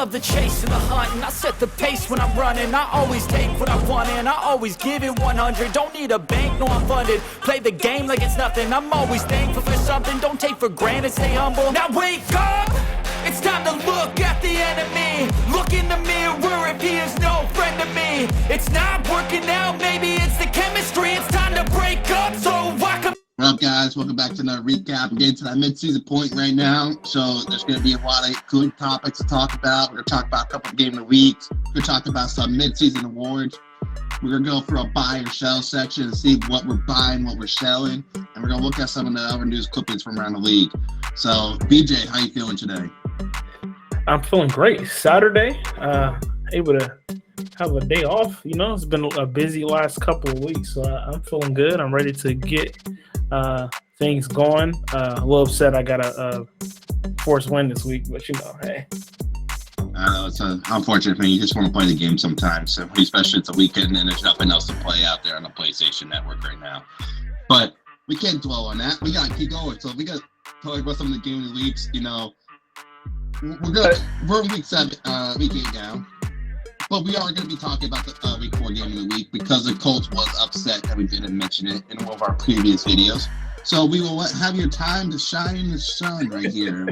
love the chase and the hunt, and I set the pace when I'm running. I always take what I want and I always give it 100. Don't need a bank, no I'm funded. Play the game like it's nothing. I'm always thankful for something. Don't take for granted, stay humble. Now wake up! It's time to look at the enemy. Look in the mirror if he is no friend to me. It's not working out, maybe it's the chemistry. It's time to break up, so I can... What up, guys? Welcome back to another recap. We're getting to that mid-season point right now, so there's going to be a lot of good topics to talk about. We're going to talk about a couple of game of the weeks. We're going to talk about some mid-season awards. We're going to go through a buy or sell section and see what we're buying, what we're selling, and we're going to look at some of the other news clippings from around the league. So, BJ, how you feeling today? I'm feeling great. Saturday, able to have a day off. You know, it's been a busy last couple of weeks, so I'm feeling good. I'm ready to get things going. A little upset I got a forced win this week, but you know, hey. I know it's an unfortunate thing. You just want to play the game sometimes, so especially it's a weekend and there's nothing else to play out there on the PlayStation Network right now. But we can't dwell on that. We got to keep going. So we got to talk about some of the game of the weeks. You know, we're in week 8 now. But we are going to be talking about the week 4 game of the week because the Colts was upset that we didn't mention it in one of our previous videos. So we will have your time to shine in the sun right here.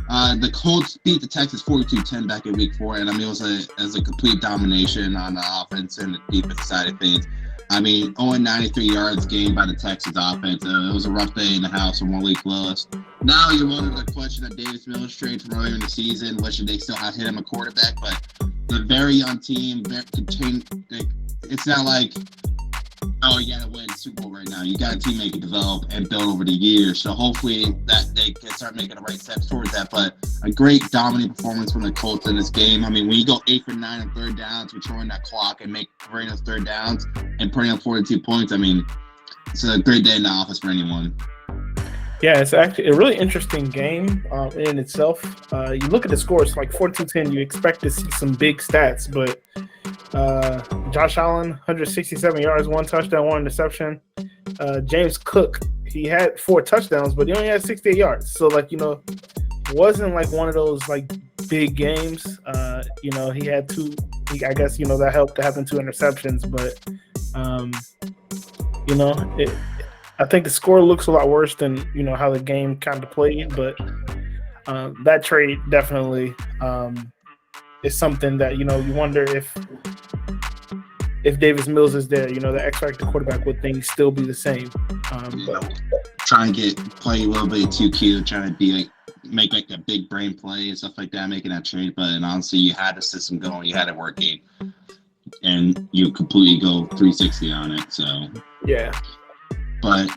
The Colts beat the Texans 42-10 back in week 4, and I mean it was a complete domination on the offense and the defense side of things. I mean, only 93 yards gained by the Texans offense. It was a rough day in the house for Malik Willis. Now you're wondering the question that Davis Mills trade from earlier in the season, wishing they still had hit him a quarterback, but the very young team, it's not like, oh, you got to win Super Bowl right now. You got a team they can develop and build over the years. So hopefully that they can start making the right steps towards that. But a great dominant performance from the Colts in this game. I mean, when you go 8 for 9 on third downs, controlling that clock and converting those third downs and putting up 42 points, I mean, it's a great day in the office for anyone. Yeah, it's actually a really interesting game in itself. You look at the scores, like 42-10, you expect to see some big stats, but Josh Allen, 167 yards, 1 touchdown, 1 interception. James Cook, he had 4 touchdowns, but he only had 68 yards. So, like, you know, wasn't like one of those, like, big games. You know, he had 2, I guess, you know, that helped to having 2 interceptions, but, you know, I think the score looks a lot worse than, you know, how the game kind of played, but that trade definitely is something that, you know, you wonder if Davis Mills is there, you know, the X Factor quarterback, would things still be the same? But trying to play a little bit too cute, trying to be like make like a big brain play and stuff like that, making that trade. But honestly, you had the system going, you had it working, and you completely go 360 on it. So yeah. But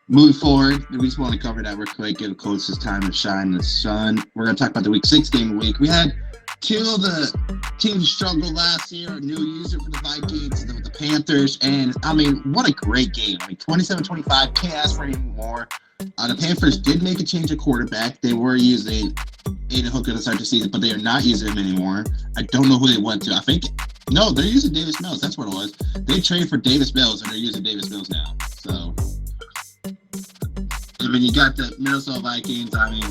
moving forward, we just want to cover that real quick, give the Colts this time to shine in the sun. We're going to talk about the week 6 game of the week. We had 2 of the teams who struggled last year, a new user for the Vikings, the Panthers, and I mean, what a great game. I mean, 27-25, can't ask for any more. The Panthers did make a change of quarterback. They were using Aiden Hooker to start the season, but they are not using him anymore. I don't know who they went to. No, they're using Davis Mills. That's what it was. They traded for Davis Mills, and they're using Davis Mills now. So, I mean, you got the Minnesota Vikings. I mean,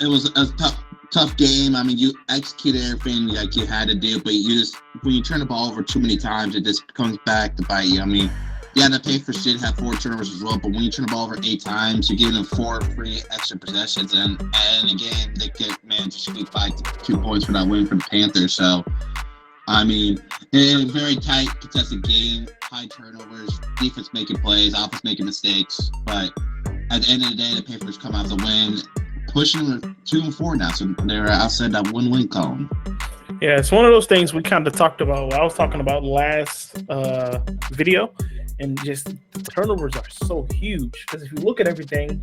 it was a tough game. I mean, you executed everything like you had to do, but when you turn the ball over too many times, it just comes back to bite you. I mean, yeah, the Panthers did have 4 turnovers as well, but when you turn the ball over 8 times, you're giving them 4 free extra possessions, and again, they managed to squeak by 2 points for that win for the Panthers. So, I mean, it was a very tight, contested game, high turnovers, defense making plays, offense making mistakes. But at the end of the day, the Panthers come out to win, pushing 2-4 now. So they're outside that win-win column. Yeah, it's one of those things we kind of talked about. I was talking about last video, and just the turnovers are so huge. Because if you look at everything,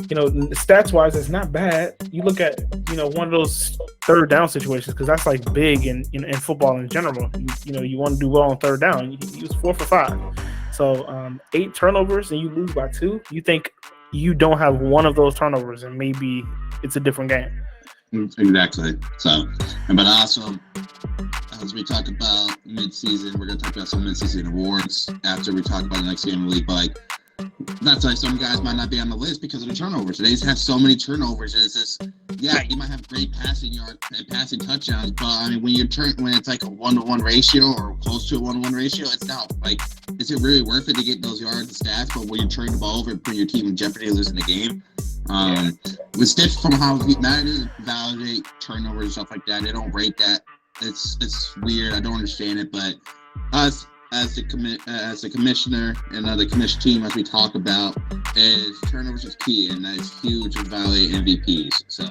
you know, stats-wise, it's not bad. You look at, you know, one of those third down situations, because that's like big in football in general. You know, you want to do well on third down. You was 4 for 5. So 8 turnovers and you lose by 2. You think you don't have one of those turnovers, and maybe it's a different game. Exactly. So, but also, as we talk about mid-season, we're going to talk about some mid-season awards after we talk about the next game of the league. But like, that's why some guys might not be on the list because of the turnovers. They just have so many turnovers. It's just, yeah, you might have great passing yards and passing touchdowns, but I mean, when it's like a 1-to-1 ratio or close to a 1-to-1 ratio, it's not like, is it really worth it to get those yards and stats? But when you're turning the ball over and putting your team in jeopardy of losing the game, it's different from how managers validate turnovers and stuff like that. They don't rate that. It's weird. I don't understand it, but us as the commissioner and the commission team, as we talk about, is turnovers is key, and that's huge in evaluate MVPs. So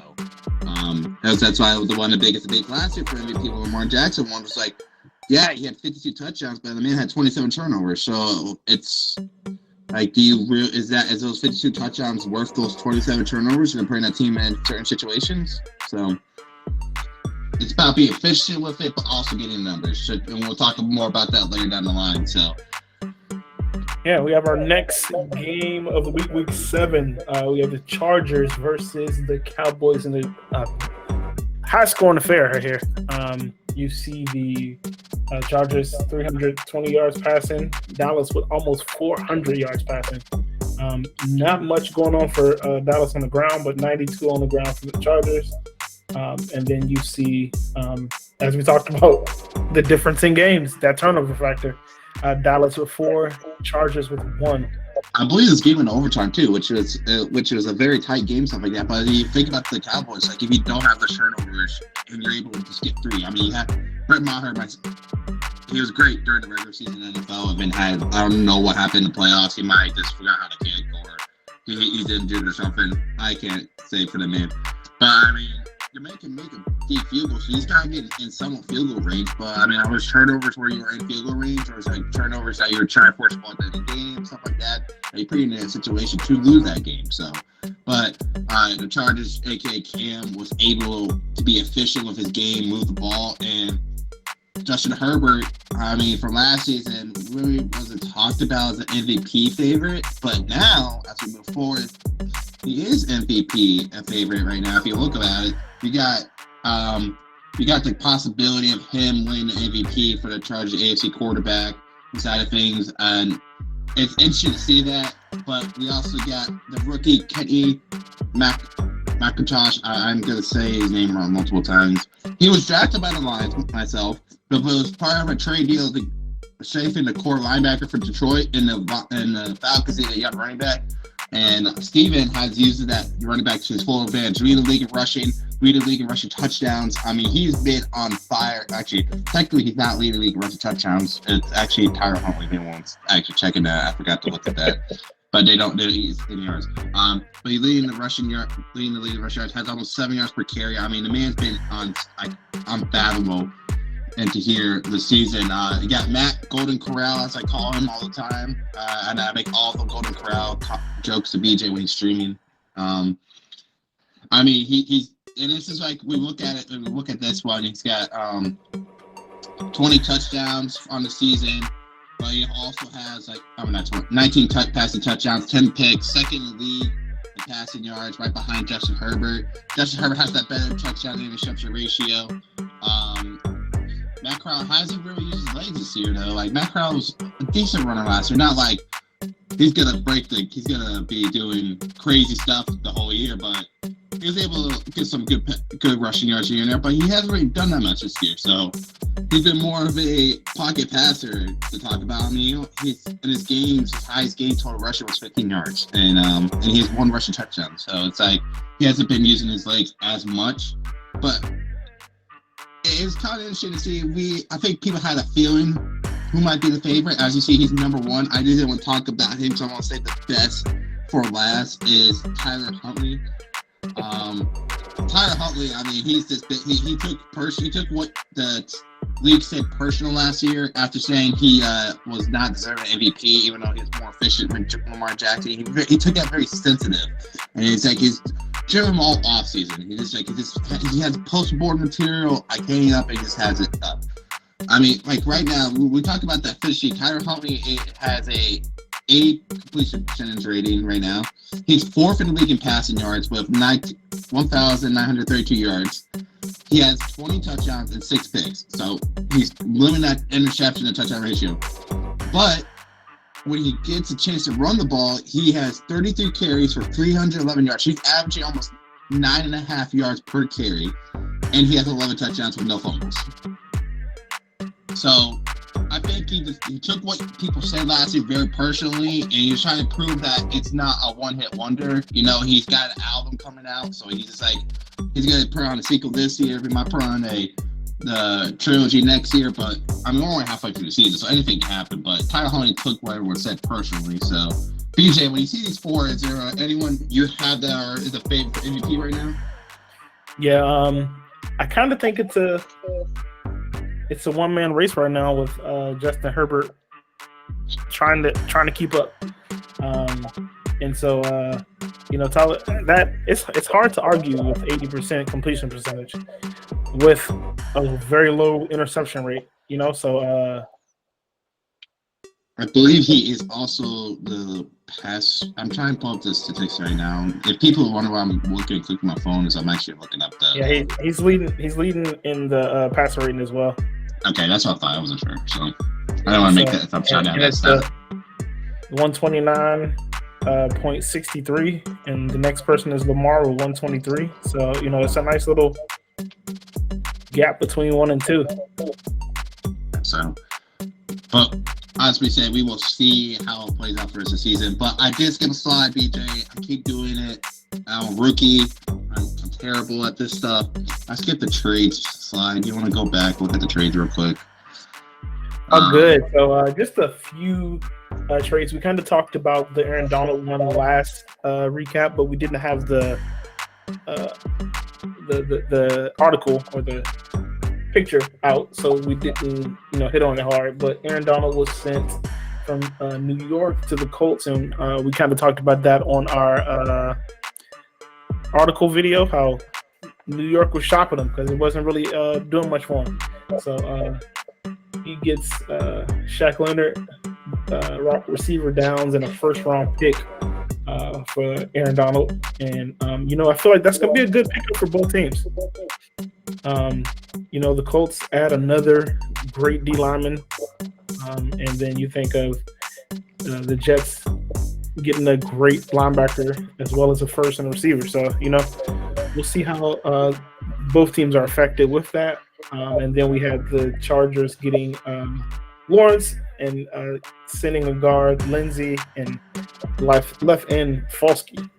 that's why the one of the biggest debate last year for MVP with Lamar Jackson one was like, yeah, he had 52 touchdowns, but the man had 27 turnovers. So it's like, is those 52 touchdowns worth those 27 turnovers and putting that team in certain situations? So it's about being efficient with it, but also getting numbers. So, and we'll talk more about that later down the line. So, yeah, we have our next game of the week 7. We have the Chargers versus the Cowboys in the high-scoring affair right here. You see the Chargers 320 yards passing, Dallas with almost 400 yards passing. Not much going on for Dallas on the ground, but 92 on the ground for the Chargers. And then you see, as we talked about, the difference in games, that turnover factor. Dallas with 4, Chargers with 1. I believe this game went overtime too, which was a very tight game, stuff like that. But if you think about the Cowboys, like if you don't have the turnovers and you're able to just get 3, I mean, you have Brett Maher. He was great during the regular season in the NFL. I don't know what happened in the playoffs. He might just forgot how to kick, or he's injured or something. I can't say for the man, but I mean, your man can make a deep field goal, so he's got to get in somewhat field goal range. But I mean, are those turnovers where you were in field goal range, or is it like turnovers that you're trying to force ball at the game, stuff like that? Are you putting in a situation to lose that game? So, but the Chargers, aka Cam, was able to be efficient with his game, move the ball, and Justin Herbert, I mean, from last season, really wasn't talked about as an MVP favorite, but now, as we move forward, he is MVP a favorite right now. If you look at it, you got the possibility of him winning the MVP for the Chargers AFC quarterback side of things, and it's interesting to see that. But we also got the rookie Kenny McIntosh. I'm gonna say his name wrong multiple times. He was drafted by the Lions myself, but it was part of a trade deal to strengthen the core linebacker for Detroit and the Falcons. They got running back. And Steven has used that running back to his full advantage. Leading the league in rushing touchdowns. I mean, he's been on fire. Actually, technically, he's not leading the league in rushing touchdowns. It's actually Tyler Huntley. They won't actually checking that. I forgot to look at that. But they don't do it in yards. But he's leading the league in rushing yards. Has almost 7 yards per carry. I mean, the man's been unfathomable. And to hear the season, you got Matt Golden Corral, as I call him all the time, and I make all the Golden Corral jokes to BJ when he's streaming. I mean, he's, and this is like, we look at it, and we look at this one, he's got 20 touchdowns on the season, but he also has 19 passing touchdowns, 10 picks, second in the league in passing yards, right behind Justin Herbert. Justin Herbert has that better touchdown to interception ratio. Matt Corral hasn't really used his legs this year, though. Like, Matt Corral was a decent runner last year. Not like he's gonna be doing crazy stuff the whole year, but he was able to get some good rushing yards here and there. But he hasn't really done that much this year, so he's been more of a pocket passer to talk about. I mean, he's in his games, his highest game total rushing was 15 yards, and he has 1 rushing touchdown. So it's like he hasn't been using his legs as much, but it's kind of interesting to see. I think people had a feeling who might be the favorite. As you see, he's number 1. I didn't want to talk about him, so I want to say the best for last is Tyler Huntley. Tyler Huntley, I mean, he's this bit. He took what the league said personal last year after saying he was not deserving MVP, even though he was more efficient than Lamar Jackson. He took that very sensitive, and it's like he's driven him all off season. He has post-board material. I came up and just has it up. I mean, like right now, we talk about that fish sheet. Tyler Huntley has a completion percentage rating right now. He's 4th in the league in passing yards with 1,932 yards. He has 20 touchdowns and 6 picks. So he's limiting that interception to touchdown ratio. But when he gets a chance to run the ball, he has 33 carries for 311 yards. He's averaging almost 9.5 yards per carry, and he has 11 touchdowns with no fumbles. So I think he took what people said last year very personally, and he's trying to prove that it's not a one-hit wonder. You know, he's got an album coming out, so he's just like, he's going to put on a sequel this year. He might put on the trilogy next year, but I mean, we're only halfway through the season, so anything can happen. But Tyler Huntley took whatever was said personally. So, BJ, when you see these four, is there anyone you have that is a favorite for MVP right now? Yeah, I kind of think it's a one-man race right now with Justin Herbert trying to keep up. And so, Tyler, that it's hard to argue with 80% completion percentage with a very low interception rate. So I believe he is also the pass. I'm trying to pull up the statistics right now. If people wonder why I'm looking and clicking my phone, is I'm actually looking up the. Yeah, he's leading in the passer rating as well. Okay, that's what I thought. I wasn't sure. So I don't want to make that if I'm trying to have that stuff. 129.63, and the next person is Lamar with 123. So it's a nice little gap between 1 and 2. So, but as we said, we will see how it plays out for the season. But I did skip a slide, BJ. I keep doing it. I'm a rookie. I'm terrible at this stuff. I skipped the trades slide. You want to go back, look at the trades real quick? Oh, good. So just a few trades. We kind of talked about the Aaron Donald one last recap, but we didn't have the article or the picture out, so we didn't hit on it hard. But Aaron Donald was sent from New York to the Colts, and we kind of talked about that on our article video, how New York was shopping him because it wasn't really doing much for him. So he gets Shaq Leonard, receiver downs, and a first-round pick for Aaron Donald. And, I feel like that's going to be a good pickup for both teams. The Colts add another great D lineman. And then you think of the Jets getting a great linebacker as well as a first and receiver. So, we'll see how both teams are affected with that. And then we had the Chargers getting Lawrence and sending a guard, Lindsey, and left end, Falski.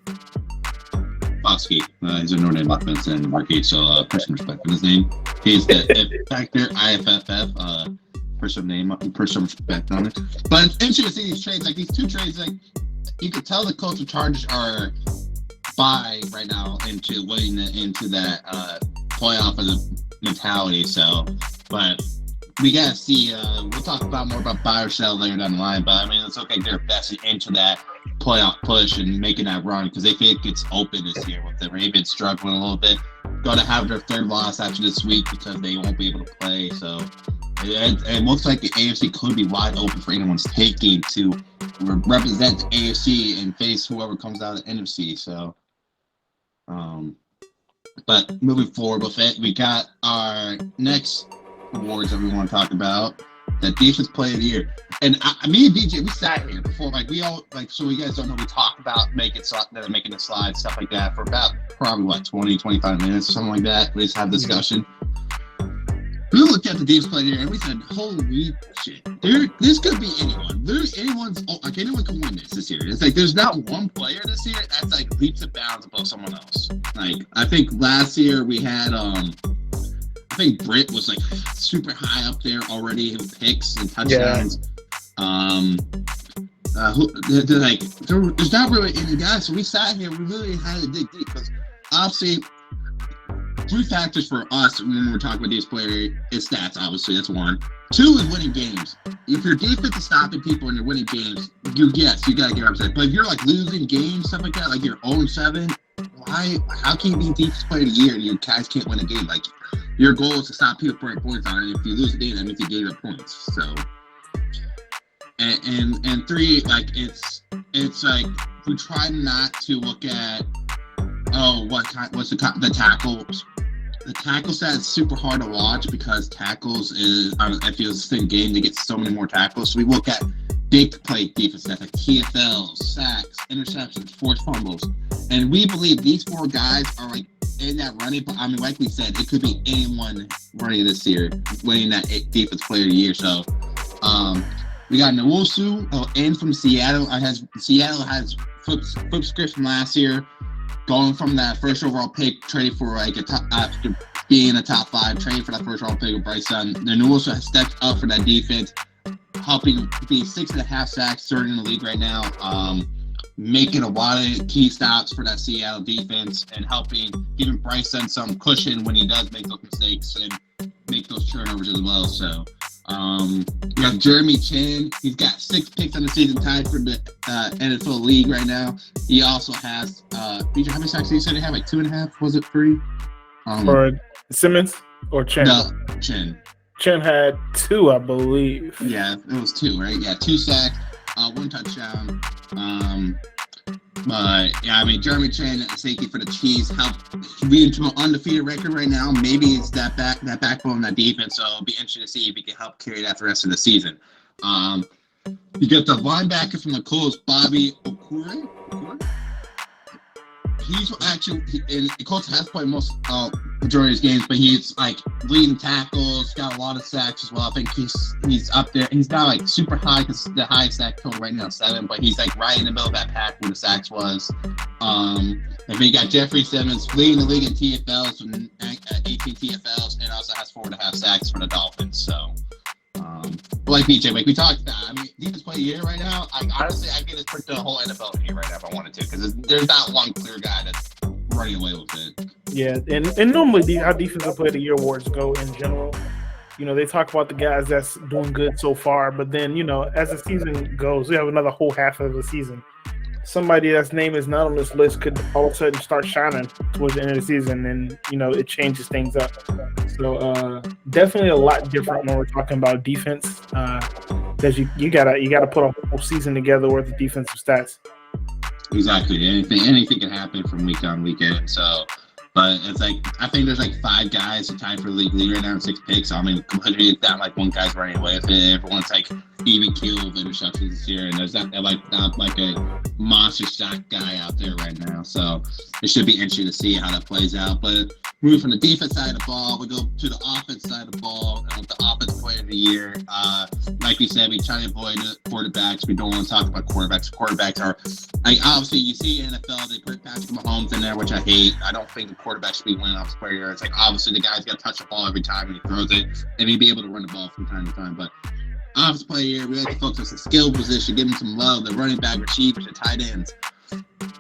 Falski. He's a Notre Dame offense and rookie, so put some respect on his name. He's the factor, IFFF. Put some respect on it. But it's interesting to see these trades. Like, these two trades, like, you could tell the Colts and Chargers are by right now into winning into that playoff of the mentality. So, but we gotta see. We'll talk more about buy or sell later down the line. But I mean, it's okay. They're invested into that playoff push and making that run because they think it's open this year with the Ravens struggling a little bit. Going to have their third loss after this week because they won't be able to play. So it looks like the AFC could be wide open for anyone's taking to represent the AFC and face whoever comes out of the NFC. So, but moving forward with it, we got our next awards that we want to talk about. The Defense Player of the Year. And me and DJ, we sat here before, so you guys don't know, we talked about making the slides, stuff like that, for about probably 20, 25 minutes or something like that. We just had discussion. We looked at the Defense Player of the Year and we said, holy shit, this could be anyone. Anyone can win this year. It's like there's not one player this year that's like leaps and bounds above someone else. Like, I think last year we had I think Britt was like super high up there already with picks and touchdowns. Yeah. There's not really any guys. So we sat here, we really had to dig deep because obviously 3 factors for us when we're talking about these players is stats. Obviously, that's 1. 2 is winning games. If your defense is stopping people and you're winning games, you gotta get upset. But if you're like losing games, stuff like that, like you're 0-7, how can you be Defense Player of the Year and you guys can't win a game? Like, your goal is to stop people putting points on it. If you lose a game, that means you gave up points. So, and 3, like it's like we try not to look at what's the tackles. The tackle stat is super hard to watch because tackles is I feel it's the same game to get so many more tackles. So we look at big play defense stats like TFLs, sacks, interceptions, forced fumbles. And we believe these 4 guys are like in that running. But I mean, like we said, it could be anyone running this year, winning that defense player of the year. So we got Nwosu in from Seattle. Seattle has flip script from last year, going from that first overall pick, traded for like a top after being a top 5, trading for that first overall pick with Bryce Young. Then Nwosu has stepped up for that defense, helping be 6.5 sacks, third in the league right now. Making a lot of key stops for that Seattle defense and giving Bryce Young some cushion when he does make those mistakes and make those turnovers as well. So we have Jeremy Chin. He's got 6 picks on the season, tied for the NFL league right now. He also has how many sacks did you say they have? Like 2.5? Was it 3? For Simmons or Chin? No, Chin. Chin had 2, I believe. Yeah, it was 2, right? Yeah, 2 sacks, 1 touchdown. But yeah, I mean, Jeremy Chin, safety for the Chiefs, helped lead to an undefeated record right now. Maybe it's that backbone of that defense. So it'll be interesting to see if he can help carry that for the rest of the season. You get the linebacker from the Colts, Bobby Okure. He's actually, and the Colts has played majority of his games, but he's like leading tackles, got a lot of sacks as well. I think he's up there. He's not like super high because the highest sack total right now is 7, but he's like right in the middle of that pack where the sacks was. And then you got Jeffrey Simmons leading the league in TFLs and 18 TFLs, and also has 4.5 sacks for the Dolphins. So, like BJ, like we talked about, I mean, defense play a year right now. Honestly, I could just put the whole NFL in here right now if I wanted to, because there's not one clear guy that's running away with it. Yeah, and normally how defensive player of the year awards go in general. You know, they talk about the guys that's doing good so far, but then, you know, as the season goes, we have another whole half of the season. Somebody that's name is not on this list could all of a sudden start shining towards the end of the season, and, you know, it changes things up. So definitely a lot different when we're talking about defense. Because you gotta put a whole season together worth of defensive stats. Exactly. Anything can happen from week on weekend. So, but it's like I think there's like 5 guys who tied for the league right now in 6 picks. So I mean, completely, it's not like one guy's running away with it. Everyone's like even keel of interceptions this year, and there's not like a monster sack guy out there right now. So it should be interesting to see how that plays out. But moving from the defense side of the ball, we go to the offense side of the ball, and with the offense player of the year, like we said, we try to avoid quarterbacks. We don't want to talk about quarterbacks. Quarterbacks are, like, obviously you see NFL, they put Patrick Mahomes in there, which I hate. I don't think the quarterback should be winning offense player. It's like obviously the guy's got to touch the ball every time when he throws it, and he'd be able to run the ball from time to time. But offense player, we like to focus on the skill position, give him some love, the running back, receivers, and tight ends.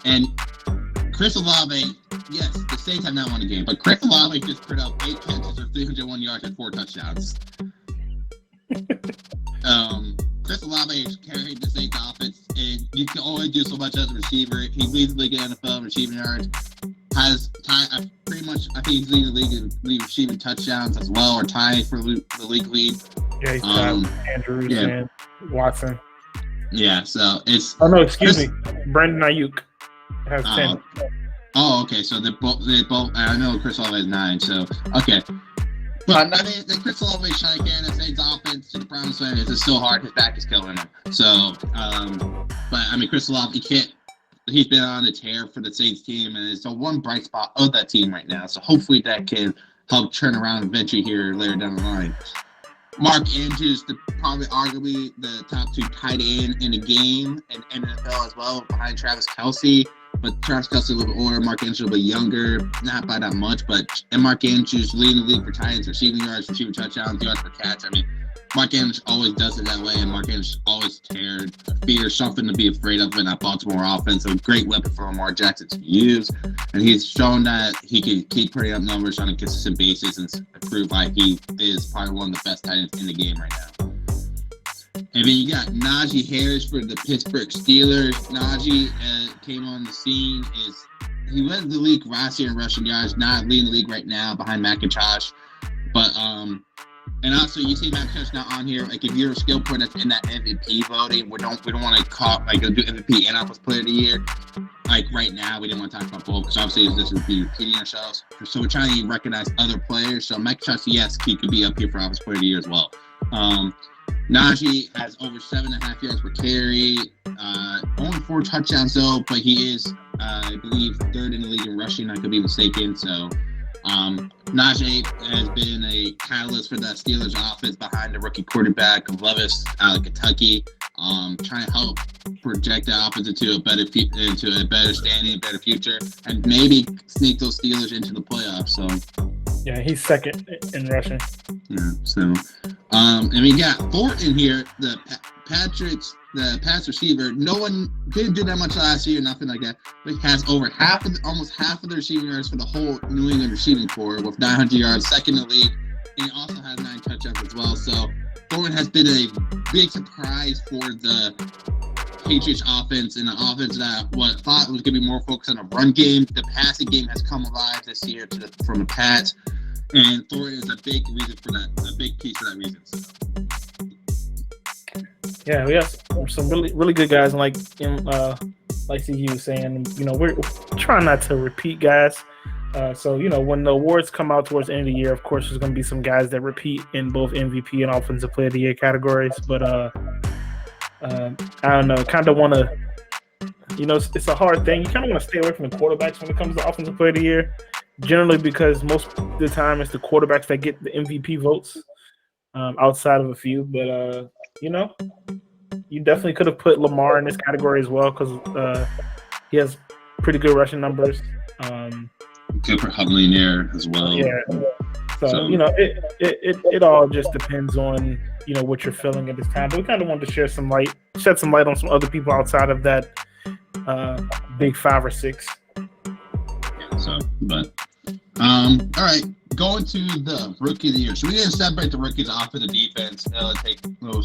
And Chris Olave, yes, the Saints have not won a game, but Chris Olave just put up 8 catches for 301 yards and 4 touchdowns. Chris Olave carried the Saints offense, and you can only do so much as a receiver. He leads the league in NFL in receiving yards. I think he's leading the league receiving touchdowns as well, or tied for the league lead. Yeah, he's Andrews and Watson. Yeah, so it's. Oh no, excuse me, Brandon Ayuk has 10. Oh, okay. So they both. I know Chris Olave has 9. So okay. But I mean, the Chris Olave trying to carry the Saints offense to the promised land is just so hard. His back is killing him. So, but I mean, Chris Olave, he can't. He's been on a tear for the Saints team, and it's the one bright spot of that team right now. So hopefully that can help turn around eventually here later down the line. Mark Andrews, probably arguably the top 2 tight end in the game and NFL as well, behind Travis Kelce. But Travis Kelce a little bit older, Mark Andrews a little bit younger, not by that much. And Mark Andrews leading the league for tight ends, receiving yards, receiving touchdowns, yards per catch. I mean, Mark Andrews always does it that way, and Mark Andrews always tears fear, something to be afraid of in that Baltimore offense. A great weapon for Lamar Jackson to use, and he's shown that he can keep putting up numbers on a consistent basis and prove like he is probably one of the best tight ends in the game right now. And then you got Najee Harris for the Pittsburgh Steelers. Najee came on the scene. He led the league last year in rushing yards, not leading the league right now behind McIntosh, but and also, you see McIntosh not on here. Like, if you're a skill player that's in that MVP voting, we don't want to call, like, do MVP and Offensive Player of the Year. Like, right now, we didn't want to talk about both because obviously this would be repeating ourselves. So we're trying to recognize other players. So McIntosh, yes, he could be up here for Offensive Player of the Year as well. Najee has over 7.5 yards per carry. Only 4 touchdowns though, but he is, I believe, 3rd in the league in rushing. I could be mistaken. So Najee has been a catalyst for that Steelers offense behind the rookie quarterback of Levis out of Kentucky. Trying to help project that offense into a better standing, a better future, and maybe sneak those Steelers into the playoffs. So yeah, he's 2nd in rushing. Yeah. So and we got Thornton here, the Patriots, the pass receiver. No one didn't do that much last year, nothing like that. But he has over almost half of the receiving yards for the whole New England receiving corps with 900 yards, 2nd in the league, and he also has 9 touchdowns as well. So Thornton has been a big surprise for the Patriots offense, and an offense that what thought was going to be more focused on a run game. The passing game has come alive this year from the Pats, and Thornton is a big reason for that, a big piece of that reason. So. Yeah, we have some really, really good guys, and like CQ was saying, we're trying not to repeat guys. So, when the awards come out towards the end of the year, of course, there's going to be some guys that repeat in both MVP and Offensive Player of the Year categories. But I don't know, kind of want to, it's a hard thing. You kind of want to stay away from the quarterbacks when it comes to Offensive Player of the Year, generally because most of the time it's the quarterbacks that get the MVP votes outside of a few. But, you definitely could have put Lamar in this category as well because he has pretty good rushing numbers. Good for Huntley there as well. Yeah. So it all just depends on what you're feeling at this time. But we kind of wanted to shed some light on some other people outside of that big 5 or 6. Yeah. So, but all right, going to the rookie of the year. So we didn't separate the rookies off of the defense. So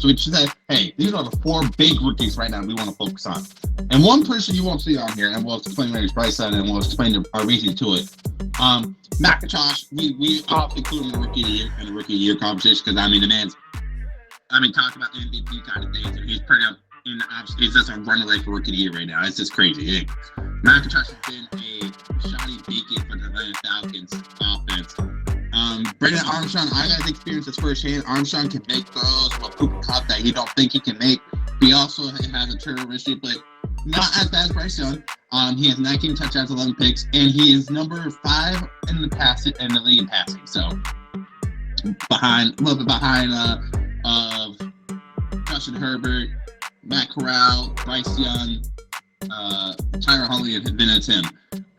we should say, hey, these are the 4 big rookies right now we want to focus on. And one person you won't see on here, and we'll explain later, Bryson, and we'll explain our reason to it. McIntosh, we often include him in the rookie of the year conversation because the man's, talking about MVP kind of things, and he's pretty up in he's just a runaway for rookie of the year right now. It's just crazy. McIntosh has been a shoddy beacon for the Atlanta Falcons offense. Brendan Armstrong, I got experience this firsthand. Armstrong can make throws with Cooper Kupp that he don't think he can make. He also has a turnover issue, but not as bad as Bryce Young. He has 19 touchdowns, 11 picks, and he is number 5 in the league in passing. So a little bit behind of Justin Herbert, Matt Corral, Bryce Young, Tyler Huntley, and Vinny Tim.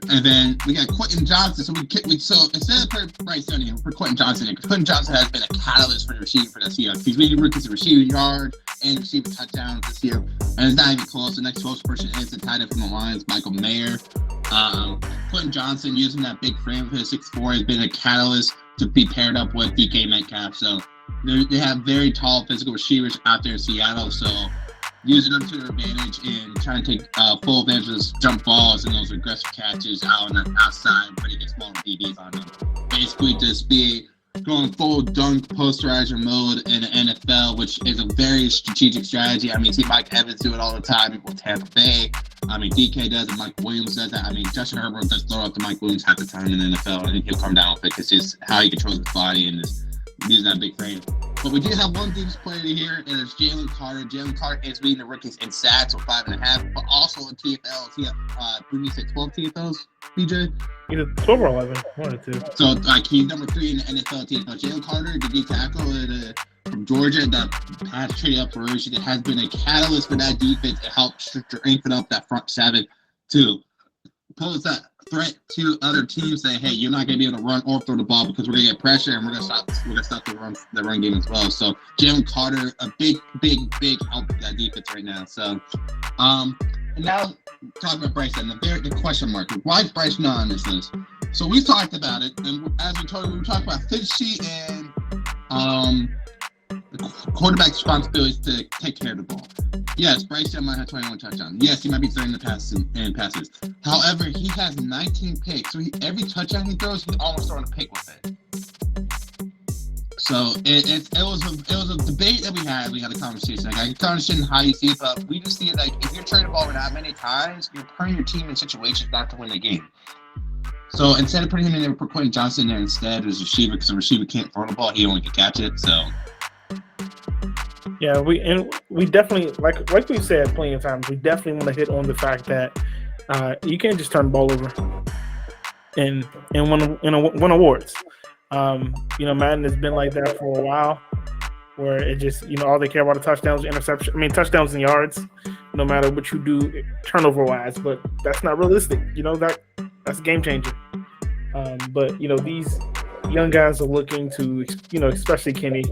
And then we got Quentin Johnson. So instead of Bryce Young here, for Quentin Johnson, Quentin Johnson has been a catalyst for the receiving for this year. He's leading rookies in receiving yards and receiving touchdowns this year, and it's not even close. The next closest person is the tight end from the Lions, Michael Mayer. Quentin Johnson, using that big frame of his 6'4", has been a catalyst to be paired up with DK Metcalf. So they have very tall physical receivers out there in Seattle. So using them to their advantage and trying to take full advantage of those jump balls and those aggressive catches out on the outside, putting a small DBs on them. Basically, just be going full dunk posterizer mode in the NFL, which is a very strategic strategy. See Mike Evans do it all the time with Tampa Bay. DK does it. Mike Williams does that. Justin Herbert does throw out to Mike Williams half the time in the NFL, and he'll come down with it. It's just how he controls his body and just using that big frame. But we do have one defensive player here, and it's Jalen Carter. Jalen Carter is leading the rookies in sacks with 5.5, but also in TFLs. He had, you said 12 TFLs, BJ? Either 12 or 11, one or 2. So, he's number 3 in the NFL TFL. Jalen Carter, the D tackle from Georgia, that pass traded up for Hershey, that has been a catalyst for that defense to help strengthen up that front 7 to pose that threat to other teams, saying, hey, you're not going to be able to run or throw the ball because we're going to get pressure and we're going to stop the run game as well. So Jalen Carter, a big help for that defense right now. So and now talking about Bryson, the question mark, why is Bryce not on this list? So we talked about it, and as we told you, we talked about Fitzy and the quarterback's responsibility is to take care of the ball. Yes, Bryce Young might have 21 touchdowns. Yes, he might be throwing the passes. However, he has 19 picks. So every touchdown he throws, he's almost throwing a pick with it. So it was a debate that we had. We had a conversation. I can understand how you see it, but we just see it like if you're trading the ball that many times, you're putting your team in situations not to win the game. So instead of putting him in there, put Quentin Johnson in there instead as a receiver, because the receiver can't throw the ball, he only can catch it. So Yeah, we definitely like we said plenty of times. We definitely want to hit on the fact that you can't just turn the ball over and win awards. Madden has been like that for a while, where it just all they care about are touchdowns, interception. I mean touchdowns and yards, no matter what you do turnover wise. But that's not realistic. That's game changing. But these young guys are looking to especially Kenny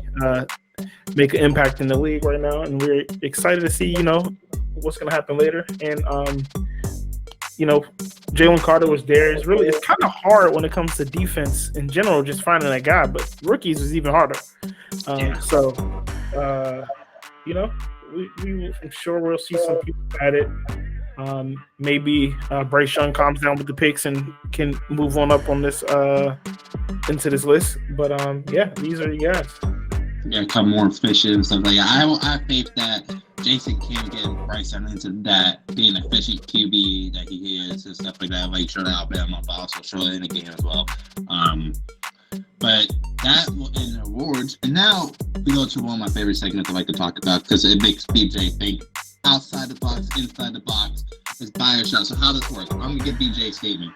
make an impact in the league right now, and we're excited to see what's going to happen later. And Jalen Carter was there. It's kind of hard when it comes to defense in general, just finding that guy, but rookies is even harder. So I'm sure we'll see some people at it. Maybe Bryce Young calms down with the picks and can move on up on this into this list. But these are you guys. Yeah, become more efficient and stuff like that. I have faith that Jason can get Bryce Young into that being an efficient QB that he is and stuff like that. Like sure Alabama, but also surely in the game as well. But that will end the awards. And now we go to one of my favorite segments I like to talk about because it makes BJ think outside the box, inside the box. It's buy or sell. So how this works? I'm gonna give BJ a statement.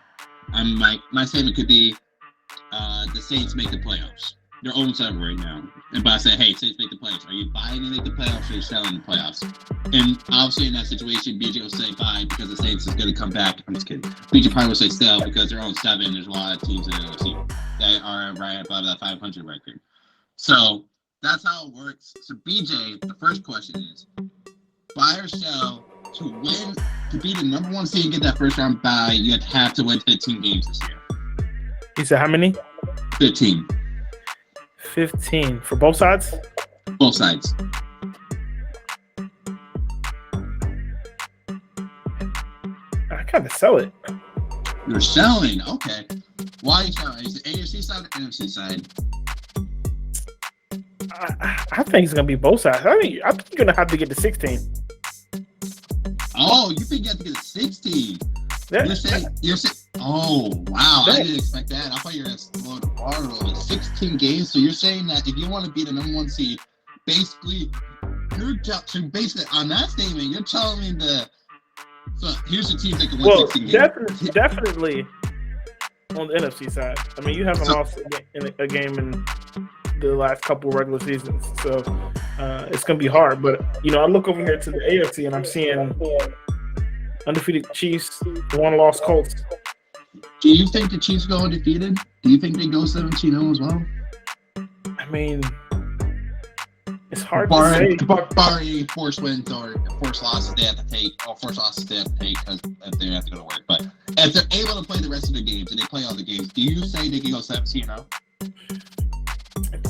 My statement could be the Saints make the playoffs. They're 0-7 right now. And but I said, hey, Saints make the playoffs. Are you buying to make the playoffs or are you selling the playoffs? And obviously in that situation, BJ will say buy because the Saints is going to come back. I'm just kidding. BJ probably will say sell because they're 0-7. There's a lot of teams in the NFC that are right above that 500 record. So that's how it works. So BJ, the first question is, buy or sell to be the number one seed and get that first round bye, you have to win 15 games this year. He said how many? 15. 15 for both sides? Both sides. I kind of sell it. You're selling? Okay. Why are you selling? Is it AFC side or NFC side? I think it's going to be both sides. I think you're going to have to get to 16. Oh, you think you have to get to 16? You're saying, oh, wow. I didn't expect that. I thought you were going to explode the bar over 16 games. So you're saying that if you want to be the number one seed, basically on that statement, you're telling me so here's the teams that can win 16 games. Definitely on the NFC side. I mean, you haven't lost a game in the last couple of regular seasons. So it's going to be hard. But, I look over here to the AFC and I'm seeing undefeated Chiefs, one-loss Colts. Do you think the Chiefs go undefeated? Do you think they go 17-0 as well? I mean, it's hard to say. Barring forced wins or forced losses they have to take, because they have to go to work. But if they're able to play the rest of the games and they play all the games, do you say they can go 17-0?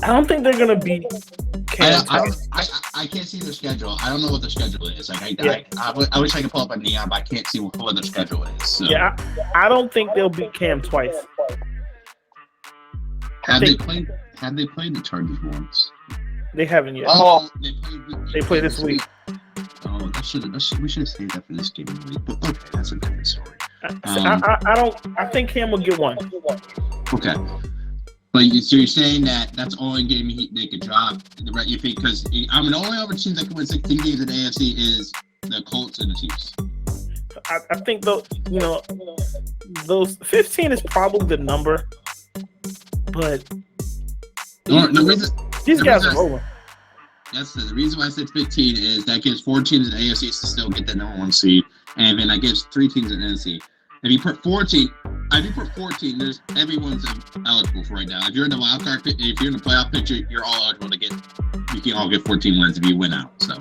I don't think they're going to beat Cam. I can't see their schedule. I don't know what their schedule is. I wish I could pull up a Neon, but I can't see what their schedule is. So. Yeah, I don't think they'll beat Cam twice. Have they played the Chargers once? They haven't yet. Oh, they play this week. Oh, we should have saved that for this game of the week. But okay, that's a different story. I think Cam will get one. Okay. But so you're saying that's the only game they could drop the right you think because the only other teams that can win 16 games in the AFC is the Colts and the Chiefs. I think those 15 is probably the number, but these guys are over. That's the reason why I said 15 is that gives 4 teams in the AFC to still get the number one seed, and then that gives 3 teams in the NFC. If you put 14, there's everyone's eligible for right now. If you're in the wild card, if you're in the playoff picture, you're all eligible to get. You can all get 14 wins if you win out. So,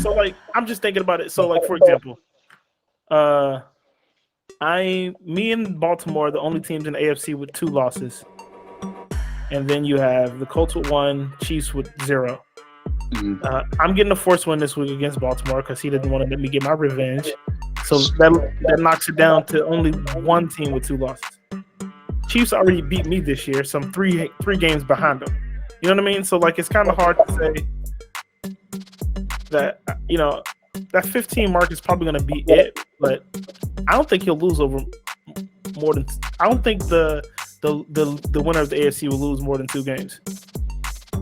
so I'm just thinking about it. So, for example, me and Baltimore are the only teams in the AFC with 2 losses, and then you have the Colts with 1, Chiefs with 0. Mm-hmm. I'm getting a forced win this week against Baltimore because he didn't want to let me get my revenge. So that knocks it down to only 1 team with 2 losses. Chiefs already beat me this year, so I'm 3 games behind them. You know what I mean? So it's kind of hard to say that that 15 mark is probably going to be it, but I don't think he'll lose over more than. I don't think the winner of the AFC will lose more than 2 games.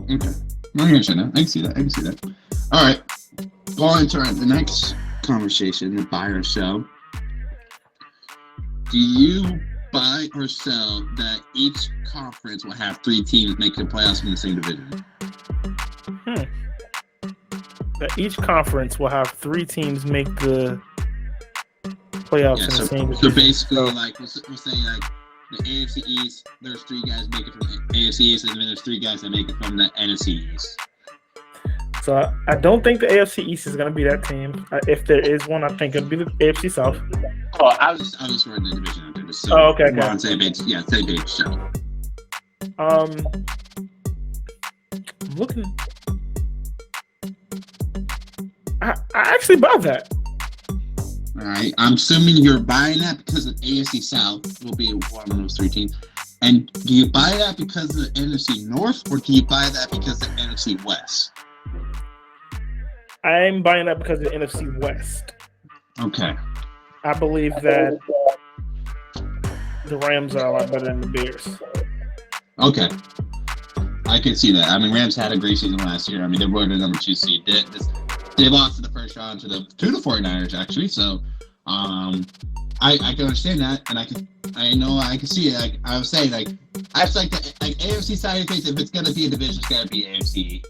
Okay. I can see that. All right. Going into the next conversation, the buy or sell. Do you buy or sell that each conference will have 3 teams making the playoffs in the same division? That each conference will have 3 teams make the playoffs in the same division. So basically, like we'll say like the AFC East, there's 3 guys make it from the AFC East, and then there's 3 guys that make it from the NFC East. So I don't think the AFC East is going to be that team. If there is one, I think it'll be the AFC South. Oh, I was running the division after this. So okay. We're on same page. Yeah, same page. So. I'm looking. I actually buy that. All right. I'm assuming you're buying that because the AFC South will be one of those 3 teams. And do you buy that because of the NFC North, or do you buy that because of the NFC West? I'm buying that because of the NFC West. Okay. I believe that the Rams are a lot better than the Bears. Okay. I can see that. I mean, Rams had a great season last year. I mean, they were the number 2 seed. They lost in the first round to the 49ers, actually. So, I can understand that, and I can see it. Like I was saying, like I feel like the AFC side of things, if it's gonna be a division, it's gotta be AFC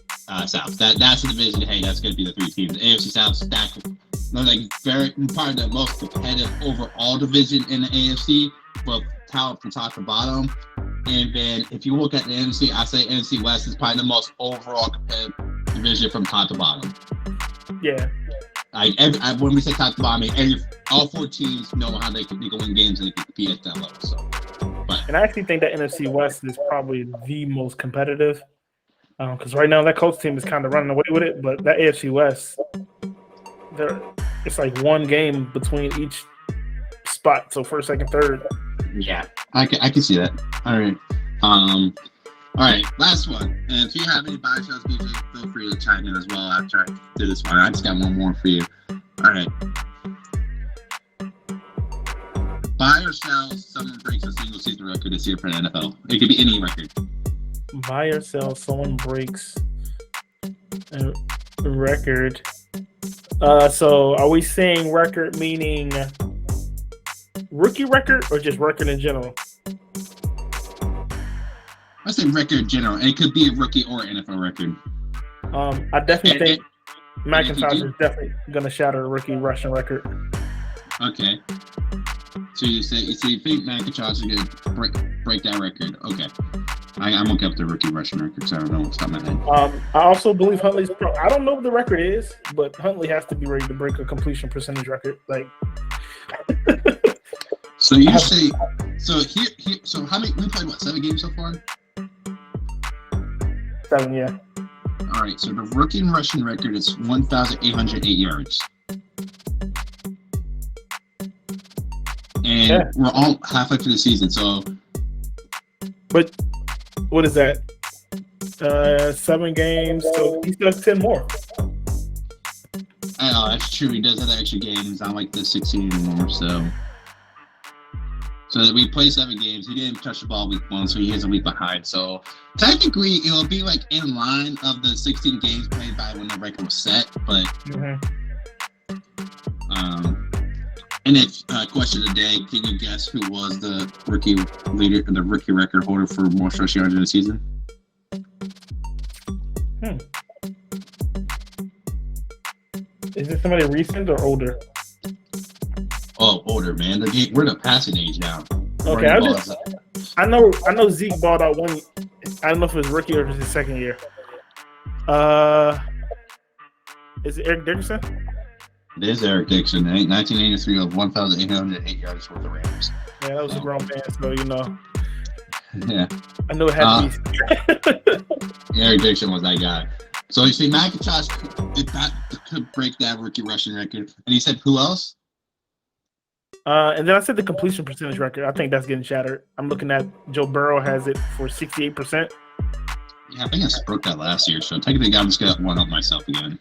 South. That's the division. Hey, that's gonna be the 3 teams. The AFC South stacked, like very probably the most competitive overall division in the AFC, both talent from top to bottom. And then if you look at the NFC, I say NFC West is probably the most overall competitive division from top to bottom. Yeah. When we say top to bottom, I mean, all 4 teams know how they can win games and they can compete at that level. So, and I actually think that NFC West is probably the most competitive because right now that Colts team is kind of running away with it, but that AFC West, it's like 1 game between each spot, so first, second, third. Yeah, I can see that. All right. All right, last one. And if you have any buy shows, BJ, feel free to chime in as well after I do this one. I just got one more for you. All right. Buy or sell, someone breaks a single season record this year for the NFL. It could be any record. Buy or sell, someone breaks a record. So are we saying record meaning rookie record or just record in general? I say record in general. It could be a rookie or NFL record. I definitely think McIntosh is definitely going to shatter a rookie rushing record. Okay. So you think McIntosh is going to break that record? Okay. I'm looking up the rookie rushing record, so I don't know what's on my head. I also believe Huntley's I don't know what the record is, but Huntley has to be ready to break a completion percentage record. Like. So you say so how many we played 7 games so far? 7, yeah. All right, so the rookie rushing record is 1,808 yards. And we're all halfway through the season, so. But what is that? 7 games, so he still has 10 more. I know, that's true. He does have extra games, not like the 16 anymore, so we played 7 games. He didn't touch the ball week 1, so he is a week behind. So technically, it'll be like in line of the 16 games played by when the record was set. But and if question of the day, can you guess who was the rookie leader, the rookie record holder for most rushing yards in the season? Is this somebody recent or older? Oh, older, man. We're the passing age now. Okay, I know Zeke balled out one. I don't know if it was rookie or if it was his second year. Is it Eric Dickerson? It is Eric Dickerson. 1983 of 1,808 yards for the Rams. Yeah, that was a grown man, so you know. Yeah. I knew it had to be. Eric Dickerson was that guy. So you see, McIntosh could break that rookie rushing record. And he said, who else? And then I said the completion percentage record. I think that's getting shattered. I'm looking at Joe Burrow has it for 68%. Yeah, I think I broke that last year. So technically, I'm just going to one up myself again.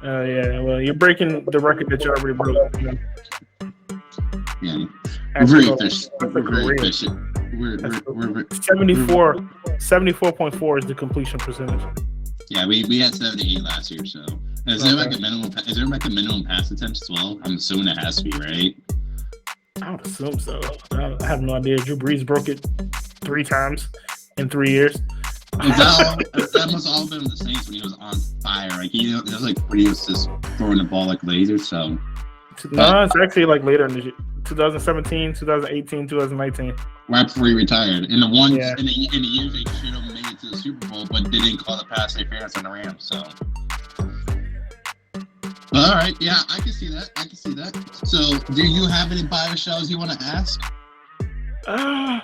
Yeah, well, you're breaking the record that you already broke. You know? Yeah. We're very efficient. We're very efficient. We're 74.4 is the completion percentage. Yeah, we had 78 last year. So is there like a minimum? Is there like a minimum pass attempts as well? I'm assuming it has to be, right? I would assume so. I have no idea. Drew Brees broke it 3 times in 3 years. That must all been the Saints when he was on fire. Like it was like he was just throwing the ball like lasers. So no, it's actually like later in the year. 2017, 2018, 2019. Right before he retired. In the year they should have made it to the Super Bowl, but they didn't call the pass interference on the Rams. So, all right, yeah, I can see that. So, do you have any bio shows you want to ask? I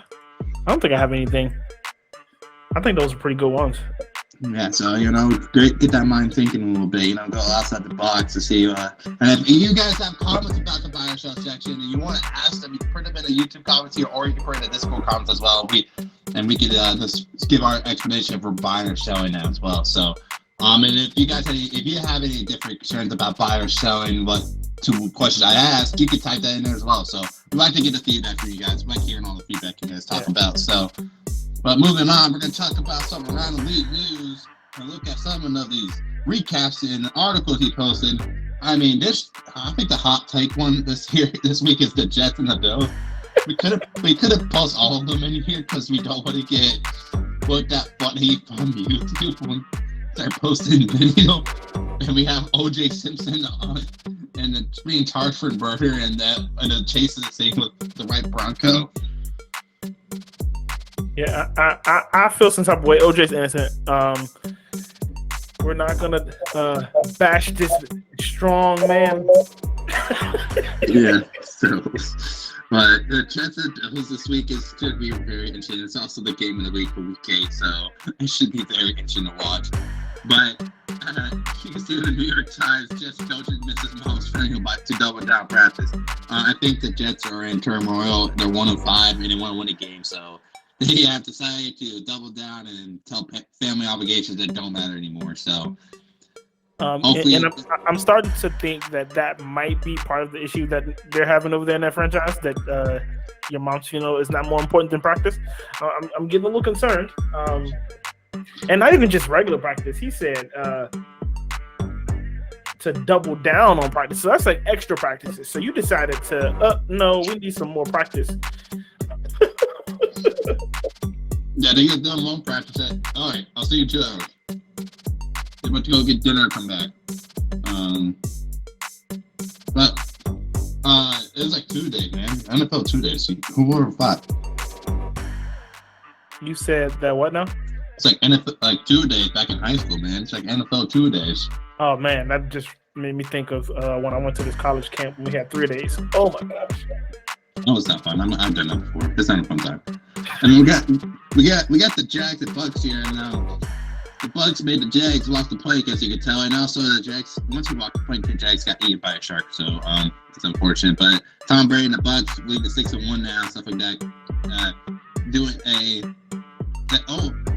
don't think I have anything. I think those are pretty good ones. Yeah, so great. Get that mind thinking a little bit. Go outside the box to see. And if you guys have comments about the bio show section and you want to ask them, you can put them in the YouTube comments here, or you can put it in the Discord comments as well. We could just give our explanation for buying or selling now as well. So, and if you have any different concerns about buying or selling, what 2 questions I asked, you can type that in there as well. So we like to get the feedback from you guys. We like hearing all the feedback you guys talk about. So. But moving on, we're going to talk about some around the league news and look at some of these recaps and articles he posted. I mean, I think the hot take one this week is the Jets and the Bills. We could have posted all of them in here because we don't want to get that funny from YouTube when they're posting video. And we have O.J. Simpson on and it's being charged for murder and the chase is the same with the white Bronco. Yeah, I feel some type of way. OJ's innocent. We're not gonna bash this strong man. Yeah. So, but the Jets and Bills this week should be very interesting. It's also the game of the week for Week 8, so it should be very interesting to watch. But you can see in the New York Times, Jets coaches misses Mahomes training to double down practice. I think the Jets are in turmoil. They're 1-5 and they want to win a game, so. They have decided to double down and tell family obligations that don't matter anymore. So, and I'm starting to think that might be part of the issue that they're having over there in that franchise. That your mom's funeral is not more important than practice. I'm getting a little concerned, and not even just regular practice. He said to double down on practice, so that's like extra practices. So you decided to, no, we need some more practice. Yeah, they get done one practice. All right, I'll see you 2 hours. They went to go get dinner and come back. But it was like 2 days, man. NFL 2 days. Who would have thought? You said that what now? It's like NFL, like 2 days back in high school, man. It's like NFL 2 days. Oh man, that just made me think of when I went to this college camp. We had 3 days. Oh my gosh. Oh, it's not fun. I've done that before. It's not a fun time. And we got the Jags and Bucks here, and the Bucks made the Jags walk the plank, as you can tell, and also the Jags. Once we walked the plank, the Jags got eaten by a shark, so it's unfortunate. But Tom Brady and the Bucks lead to 6-1 now, stuff like that.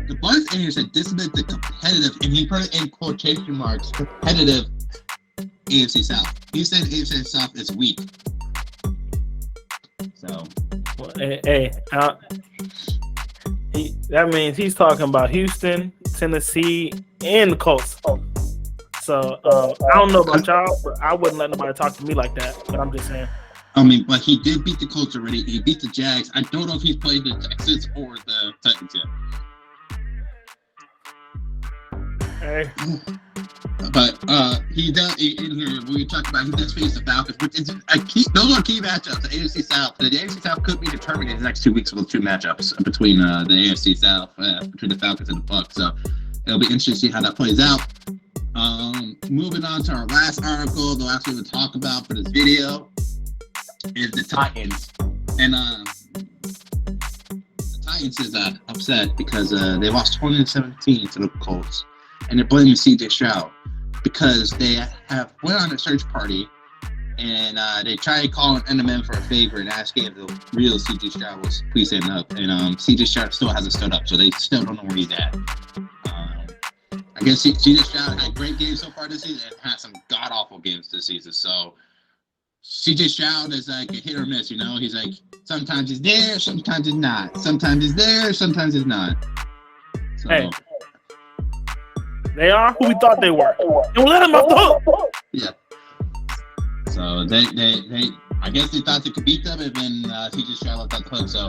The Bucks and he said this is the competitive, and he put it in quotation marks, competitive AFC South. He said AFC South is weak. So, that means he's talking about Houston, Tennessee, and the Colts. So I don't know about y'all, but I wouldn't let nobody talk to me like that. But I'm just saying. I mean, but he did beat the Colts already. He beat the Jags. I don't know if he's played the Texans or the Titans yet. Hey. But he does in here. We talked about he does face the Falcons, which is those are key matchups. The AFC South. The AFC South could be determined in the next 2 weeks with 2 matchups between the AFC South, between the Falcons and the Bucks. So it'll be interesting to see how that plays out. Moving on to our last article, the last thing we'll talk about for this video is the Titans, and the Titans is upset because they lost 20-17 to the Colts. And they're blaming C.J. Stroud because they went on a search party and they tried calling NMN for a favor and asking if the real C.J. Stroud was please stand up. And C.J. Stroud still hasn't stood up, so they still don't know where he's at. I guess C.J. Stroud had great games so far this season and had some god-awful games this season. So C.J. Stroud is like a hit or miss, He's like, sometimes he's there, sometimes he's not. Sometimes he's there, sometimes he's not. So, hey. They are who we thought they were, and we let them off the hook. Yeah. So they I guess they thought they could beat them, and then CJ Stroud left out the hook. So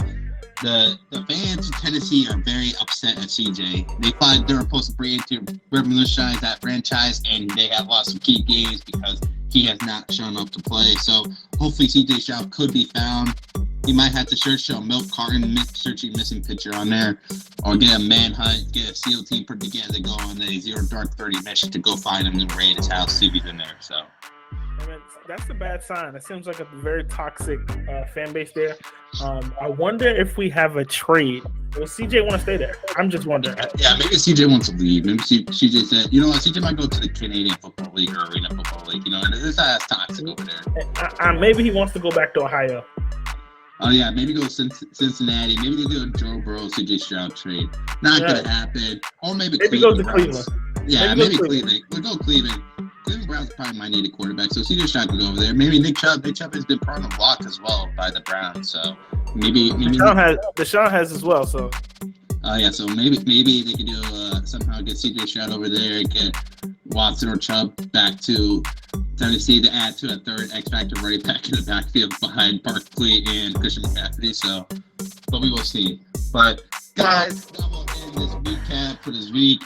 the fans in Tennessee are very upset at CJ. They thought they were supposed to bring to revolutionize that franchise, and they have lost some key games because he has not shown up to play. So hopefully CJ Stroud could be found. He might have to search a milk carton, searching missing pitcher on there, or get a manhunt, get a SEAL team put together, go on a Zero Dark 30 mission to go find him and raid his house, see if he's in there. So. I mean, that's a bad sign. It seems like a very toxic fan base there. I wonder if we have a trade. Will CJ want to stay there? I'm just wondering. Yeah, maybe CJ wants to leave. Maybe CJ said, you know what, CJ might go to the Canadian Football League or Arena Football League. You know, it's not as toxic over there. Maybe he wants to go back to Ohio. Oh, yeah, maybe go to Cincinnati. Maybe they do a Joe Burrow, CJ Stroud trade. Not going to happen. Or maybe go to Cleveland. Yeah, maybe Cleveland. We'll go Cleveland. Cleveland Browns probably might need a quarterback, so CJ Stroud could go over there. Maybe Nick Chubb. Nick Chubb has been put on the block as well by the Browns, so maybe Deshaun has as well. So yeah, so maybe they could do somehow get CJ Stroud over there, get Watson or Chubb back to Tennessee to add to a third X factor right back in the backfield behind Barkley and Christian McCaffrey. So, but we will see. But guys, that will end this recap for this week.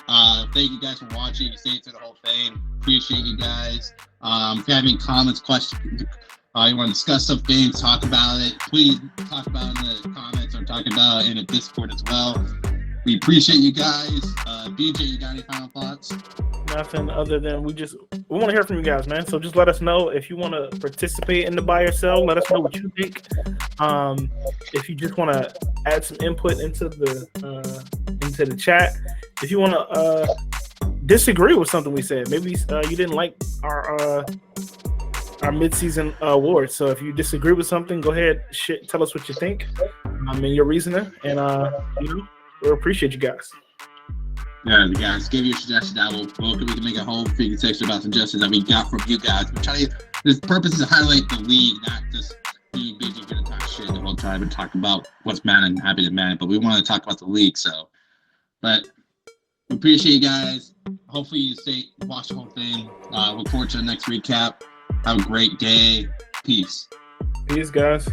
Thank you guys for watching. You stayed through the whole thing. Appreciate you guys. If you have any comments, questions, you want to discuss something, talk about it, please talk about it in the comments or talk about it in the Discord as well. We appreciate you guys. BJ, you got any final thoughts? Nothing other than we want to hear from you guys, man. So just let us know if you want to participate in the buy or sell. Let us know what you think. If you just want to add some input into the chat, if you want to disagree with something we said, maybe you didn't like our mid-season awards. So if you disagree with something, go ahead, tell us what you think and your reasoning, and we appreciate you guys. Yeah, guys, give your suggestions. We can make a whole freaking section about suggestions that we got from you guys. We're trying to. This purpose is to highlight the league, not just being busy going to talk shit the whole time and talk about what's mad and happy to man. But we want to talk about the league. So, but we appreciate you guys. Hopefully, you watch the whole thing. Look forward to the next recap. Have a great day. Peace. Peace, guys.